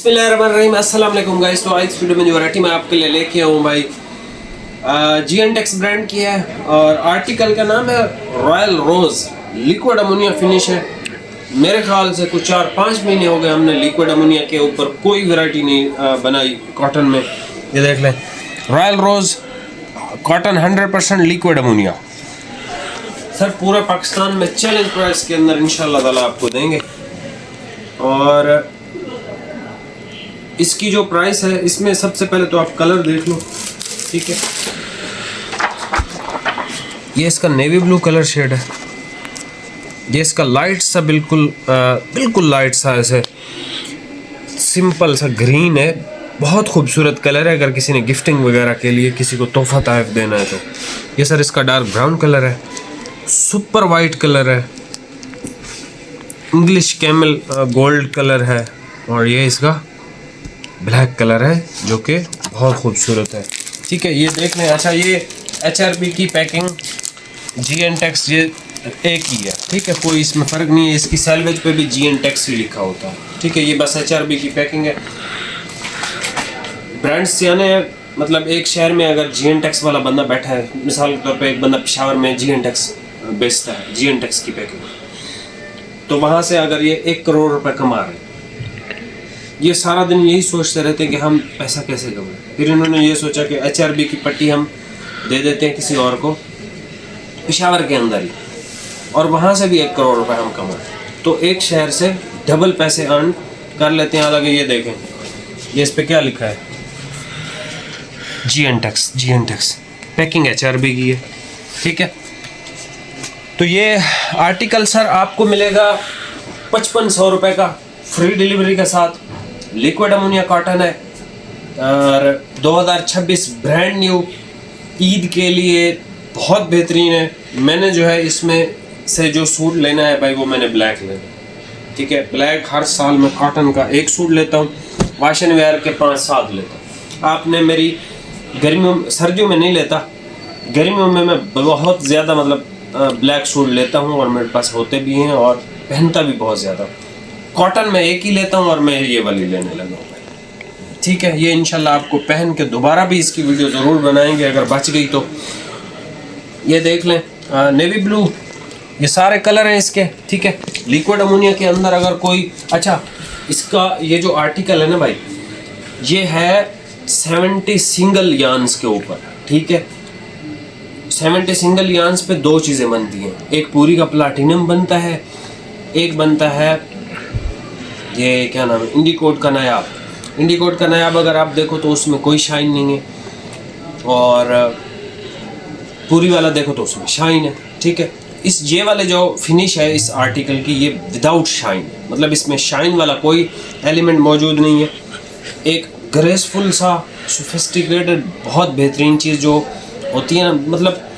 बिस्मिल्लाहिर्रहमानिर्रहीम, अस्सलाम वालेकुम गाइस। तो आज इस वीडियो में जो वैरायटी मैं आपके लिए लेके आऊँ भाई GNTEX ब्रांड की है और आर्टिकल का नाम है रॉयल रोज़। लिक्विड अमोनिया फिनिश है। मेरे ख्याल से कुछ 4-5 महीने हो गए हमने लिक्विड अमोनिया के ऊपर कोई वैरायटी नहीं बनाई कॉटन में। ये देख लें, रॉयल रोज़ कॉटन 100% लिक्विड अमोनिया सर, पूरे पाकिस्तान में चैलेंज प्राइस के अंदर इंशाल्लाह ताला आपको देंगे। और इसकी जो प्राइस है, इसमें सबसे पहले तो आप कलर देख लो, ठीक है। ये इसका नेवी ब्लू कलर शेड है। ये इसका लाइट सा बिल्कुल लाइट सा ऐसे सिंपल सा ग्रीन है। बहुत खूबसूरत कलर है। अगर किसी ने गिफ्टिंग वगैरह के लिए किसी को तोहफा तहफ देना है तो। ये सर इसका डार्क ब्राउन कलर है। सुपर वाइट कलर है। इंग्लिश कैमल गोल्ड कलर है। और ये इसका ब्लैक कलर है जो कि बहुत खूबसूरत है, ठीक है। ये देख लें। अच्छा, ये HRP की पैकिंग GNTEX ये एक ही है, ठीक है। कोई इसमें फ़र्क नहीं है। इसकी सैलवेज पे भी GNTEX ही लिखा होता है, ठीक है। ये बस HRP की पैकिंग है। ब्रांड्स यानी मतलब एक शहर में अगर GNTEX वाला बंदा बैठा है, मिसाल के तौर पे एक बंदा पेशावर में GNTEX बेचता है, GNTEX की पैकिंग, तो वहाँ से अगर ये 1 करोड़ रुपए कमा रहे हैं, ये सारा दिन यही सोचते रहते हैं कि हम पैसा कैसे कमाएं। फिर इन्होंने ये सोचा कि HRP की पट्टी हम दे देते हैं किसी और को पेशावर के अंदर ही, और वहाँ से भी 1 करोड़ रुपए हम कमाएं, तो एक शहर से डबल पैसे अर्न कर लेते हैं। हालांकि ये देखें, ये इस पे क्या लिखा है, GNTEX पैकिंग HRP की है, ठीक है। तो ये आर्टिकल सर आपको मिलेगा 5500 रुपये का फ्री डिलीवरी के साथ। लिक्विड अमोनिया कॉटन है और 2026 ब्रांड न्यू ईद के लिए बहुत बेहतरीन है। मैंने जो है इसमें से जो सूट लेना है भाई, वो मैंने ब्लैक लेना है, ठीक है। ब्लैक हर साल मैं कॉटन का एक सूट लेता हूँ, वॉश एंड वेयर के 5-7 लेता हूँ। आपने मेरी गर्मियों सर्दियों में नहीं लेता, गर्मियों में मैं बहुत ज़्यादा मतलब ब्लैक सूट लेता हूँ और मेरे पास होते भी हैं और पहनता भी बहुत ज़्यादा। कॉटन में एक ही लेता हूँ और मैं ये वाली लेने लगा हूँ, ठीक है। ये इंशाल्लाह आपको पहन के दोबारा भी इसकी वीडियो ज़रूर बनाएंगे अगर बच गई तो। ये देख लें, नेवी ब्लू, ये सारे कलर हैं इसके, ठीक है। लिक्विड अमोनिया के अंदर अगर कोई, अच्छा, इसका ये जो आर्टिकल है ना भाई, ये है 70 सिंगल यार्न्स के ऊपर, ठीक है। 70 सिंगल यार्न्स पे 2 चीज़ें बनती हैं। एक पूरी का प्लाटिनम बनता है, एक बनता है ये क्या नाम है, इंडिकोट का नायाब। इंडिकोट का नायाब अगर आप देखो तो उसमें कोई शाइन नहीं है, और पूरी वाला देखो तो उसमें शाइन है, ठीक है। इस ये वाले जो फिनिश है इस आर्टिकल की, ये विदाउट शाइन, मतलब इसमें शाइन वाला कोई एलिमेंट मौजूद नहीं है। एक ग्रेसफुल सा सोफिस्टिकेटेड बहुत बेहतरीन चीज़ जो होती है ना, मतलब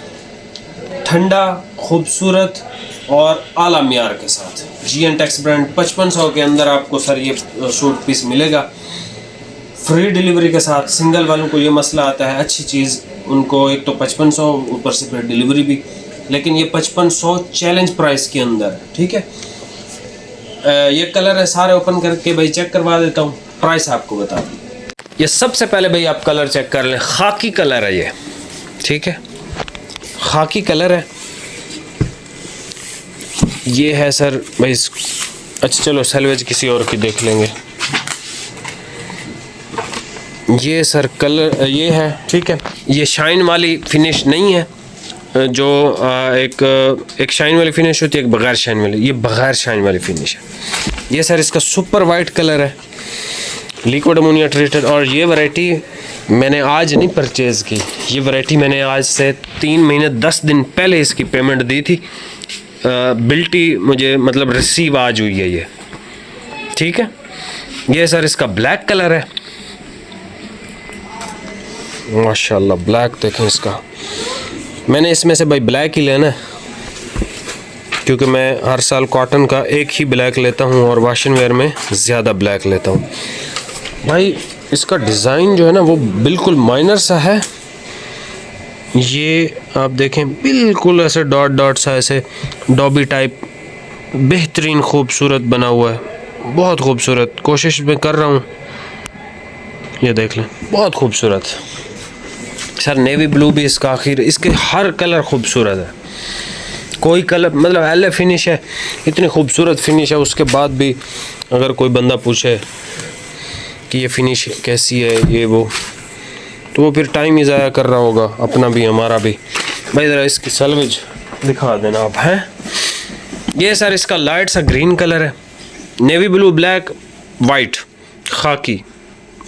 ठंडा, खूबसूरत और आला मियार के साथ। GNTEX ब्रांड 5500 के अंदर आपको सर ये सूट पीस मिलेगा फ्री डिलीवरी के साथ। सिंगल वालों को ये मसला आता है, अच्छी चीज़ उनको एक तो 5500 ऊपर से फिर डिलीवरी भी, लेकिन ये 5500 चैलेंज प्राइस के अंदर है, ठीक है। ये कलर है, सारे ओपन करके भाई चेक करवा देता हूँ, प्राइस आपको बता दूँ। ये सबसे पहले भाई आप कलर चेक कर लें, खाकी कलर है ये, ठीक है, खाकी कलर है। ये है सर भाई अच्छा चलो सैलवेज किसी और की देख लेंगे। ये सर कलर ये है, ठीक है। ये शाइन वाली फिनिश नहीं है, जो एक शाइन वाली फिनिश होती है, एक बगैर शाइन वाली, ये बगैर शाइन वाली फिनिश है। ये सर इसका सुपर वाइट कलर है, लिक्विड अमोनिया ट्रीटेड। और ये वैरायटी मैंने आज नहीं परचेज़ की, ये वैरायटी मैंने आज से 3 महीने 10 दिन पहले इसकी पेमेंट दी थी। बिल्टी मुझे मतलब रिसीव आज हुई है ये, ठीक है। ये सर इसका ब्लैक कलर है, माशाल्लाह ब्लैक देखें इसका। मैंने इसमें से भाई ब्लैक ही लेना है, क्योंकि मैं हर साल कॉटन का एक ही ब्लैक लेता हूँ और वॉश एंड वेयर में ज़्यादा ब्लैक लेता हूँ। भाई इसका डिज़ाइन जो है ना वो बिल्कुल माइनर सा है। ये आप देखें बिल्कुल ऐसे डॉट डॉट सा ऐसे डॉबी टाइप बेहतरीन खूबसूरत बना हुआ है, बहुत खूबसूरत। कोशिश मैं कर रहा हूँ ये देख लें, बहुत खूबसूरत सर। नेवी ब्लू भी इसका आखिर, इसके हर कलर खूबसूरत है, कोई कलर मतलब एल फिनिश है, इतनी खूबसूरत फिनिश है। उसके बाद भी अगर कोई बंदा पूछे कि ये फिनिश कैसी है ये वो, तो वो फिर टाइम ही ज़ाया कर रहा होगा, अपना भी हमारा भी। भाई ज़रा इसकी सलवेज दिखा देना आप। हैं ये सर इसका लाइट सा ग्रीन कलर है, नेवी ब्लू, ब्लैक, वाइट, खाकी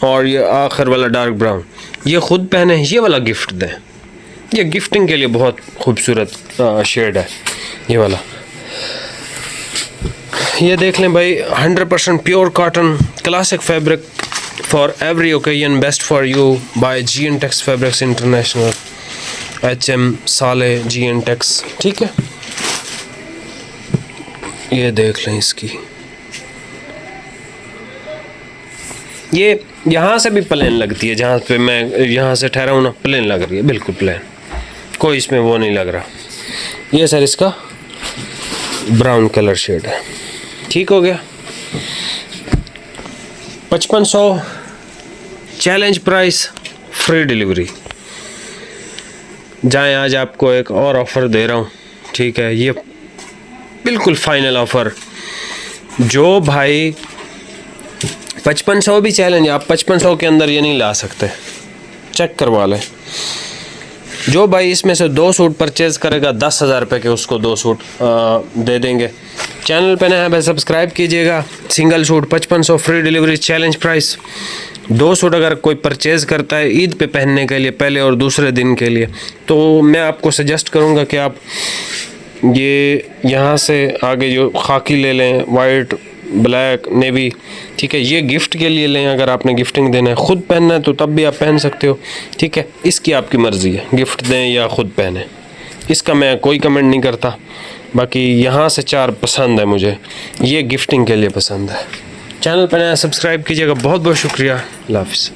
और ये आखिर वाला डार्क ब्राउन। ये ख़ुद पहने, ये वाला गिफ्ट दें, ये गिफ्टिंग के लिए बहुत खूबसूरत शेड है ये वाला। ये देख लें भाई, 100% pure cotton, classic fabric for every occasion, best for you by GNTEX fabrics international, HM sale GNTEX। ठीक है, ये देख लें इसकी, ये यहाँ से भी प्लेन लगती है, जहाँ पे मैं यहाँ से ठहरा हूँ ना, प्लेन लग रही है, बिल्कुल प्लेन, कोई इसमें वो नहीं लग रहा। ये सर इसका ब्राउन कलर शेड है। ठीक हो गया, 5500 चैलेंज प्राइस, फ्री डिलीवरी। जाएं, आज आपको एक और ऑफ़र दे रहा हूँ, ठीक है, ये बिल्कुल फाइनल ऑफ़र। जो भाई 5500 भी चैलेंज, आप 5500 के अंदर ये नहीं ला सकते, चेक करवा लें। जो भाई इसमें से 2 सूट परचेज़ करेगा 10,000 रुपये के, उसको 2 सूट दे देंगे। चैनल पे नया है भाई सब्सक्राइब कीजिएगा। Single suit 5500 free delivery challenge price. 2 suit अगर कोई परचेज़ करता है ईद पे पहनने के लिए, पहले और दूसरे दिन के लिए, तो मैं आपको सजेस्ट करूँगा कि आप ये यहाँ से आगे जो खाकी ले लें, वाइट, ब्लैक, नेवी, ठीक है, ये गिफ्ट के लिए लें। अगर आपने गिफ्टिंग देना है, ख़ुद पहनना है तो तब भी आप पहन सकते हो, ठीक है, इसकी आपकी मर्ज़ी है, गिफ्ट दें या ख़ुद पहने, इसका मैं कोई कमेंट नहीं करता। बाकी यहाँ से 4 पसंद है मुझे, ये गिफ्टिंग के लिए पसंद है। चैनल पर नया सब्सक्राइब कीजिएगा। बहुत बहुत शुक्रिया, अल्लाह हाफ़िज़।